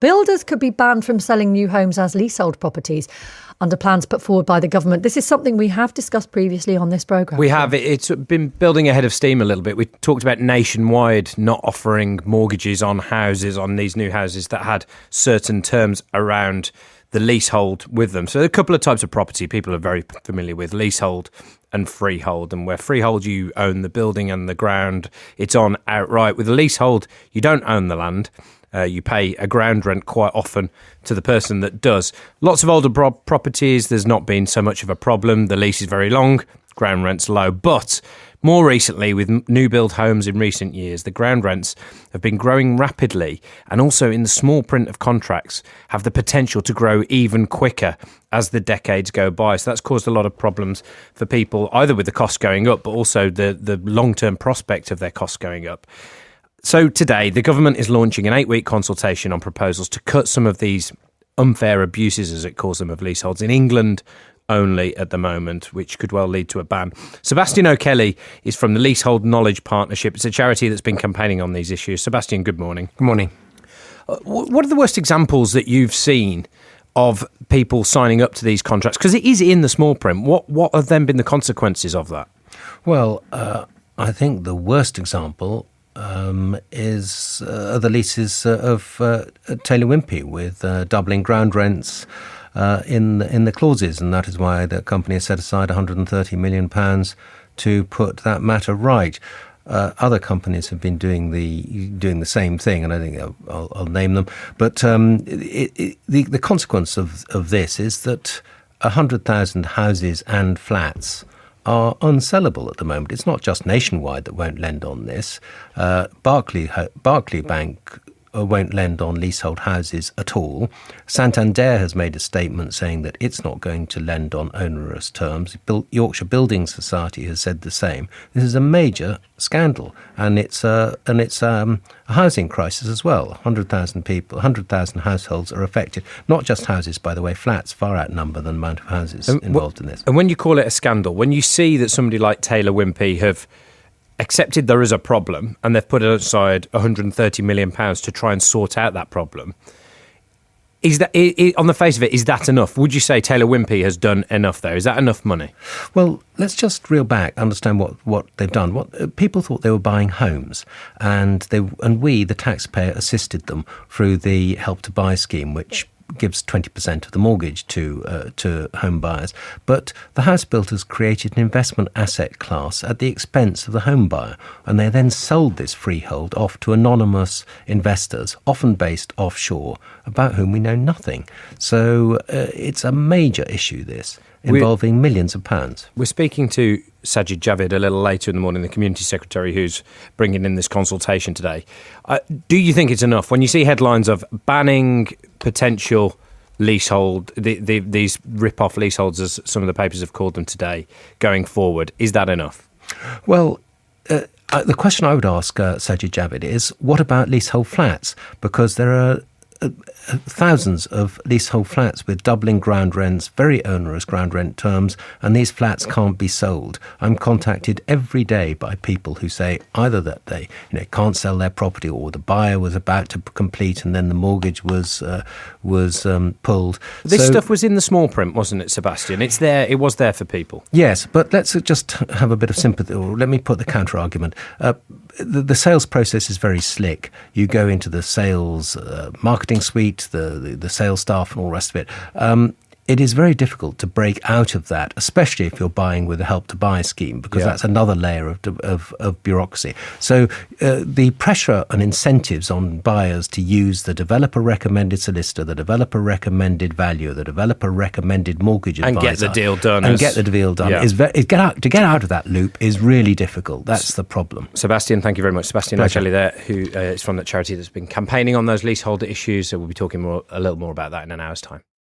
Builders could be banned from selling new homes as leasehold properties under plans put forward by the government. This is something we have discussed previously on this programme. We have. It's been building ahead of steam a little bit. We talked about Nationwide not offering mortgages on houses, on these new houses that had certain terms around the leasehold with them. So there are a couple of types of property people are very familiar with, leasehold and freehold. And where freehold, you own the building and the ground, it's on outright. With a leasehold, you don't own the land. You pay a ground rent quite often to the person that does. Lots of older properties, there's not been so much of a problem. The lease is very long, ground rent's low. But more recently, with new build homes in recent years, the ground rents have been growing rapidly, and also in the small print of contracts have the potential to grow even quicker as the decades go by. So that's caused a lot of problems for people, either with the costs going up, but also the long-term prospect of their costs going up. So today, the government is launching an 8-week consultation on proposals to cut some of these unfair abuses, as it calls them, of leaseholds in England only at the moment, which could well lead to a ban. Sebastian O'Kelly is from the Leasehold Knowledge Partnership. It's a charity that's been campaigning on these issues. Sebastian, good morning. Good morning. What are the worst examples that you've seen of people signing up to these contracts? Because it is in the small print. What have then been the consequences of that? Well, I think the worst example is the leases of Taylor Wimpey with doubling ground rents in the clauses, and that is why the company has set aside £130 million to put that matter right. Other companies have been doing the same thing, and I think I'll name them. But the consequence of this is that 100,000 houses and flats are unsellable at the moment. It's not just Nationwide that won't lend on this. Barclays Bank won't lend on leasehold houses at all. Santander has made a statement saying that it's not going to lend on onerous terms. Yorkshire Building Society has said the same. This is a major scandal, and it's a housing crisis as well. 100,000 people, 100,000 households are affected. Not just houses, by the way. Flats far outnumber the amount of houses involved in this. And when you call it a scandal, when you see that somebody like Taylor Wimpey have accepted there is a problem and they've put aside £130 million to try and sort out that problem, is that, on the face of it, is that enough? Would you say Taylor Wimpey has done enough there? Is that enough money? Well, let's just reel back, understand what they've done. What people thought they were buying homes, and we, the taxpayer, assisted them through the Help to Buy scheme, which gives 20% of the mortgage to home buyers. But the house builders created an investment asset class at the expense of the home buyer, and they then sold this freehold off to anonymous investors, often based offshore, about whom we know nothing. So it's a major issue, this, involving millions of pounds. We're speaking to Sajid Javid a little later in the morning, the community secretary who's bringing in this consultation today. Do you think it's enough? When you see headlines of banning potential leasehold, these rip-off leaseholds, as some of the papers have called them today, going forward, is that enough? Well, the question I would ask Sajid Javid is, what about leasehold flats? Because there are thousands of leasehold flats with doubling ground rents, very onerous ground rent terms, and these flats can't be sold. I'm contacted every day by people who say either that they can't sell their property, or the buyer was about to complete and then the mortgage was pulled. This stuff was in the small print, wasn't it, Sebastian? It's there. It was there for people. Yes, but let's just have a bit of sympathy, or let me put the counter argument. The sales process is very slick. You go into the sales marketing suite, the sales staff and all the rest of it. It is very difficult to break out of that, especially if you're buying with a Help to Buy scheme, because that's another layer of bureaucracy. So the pressure and incentives on buyers to use the developer-recommended solicitor, the developer-recommended valuer, the developer-recommended mortgage advisor, and get the deal done. To get out of that loop is really difficult. That's the problem. Sebastian, thank you very much. Sebastian O'Kelly there, who is from the charity that's been campaigning on those leaseholder issues. So we'll be talking a little more about that in an hour's time.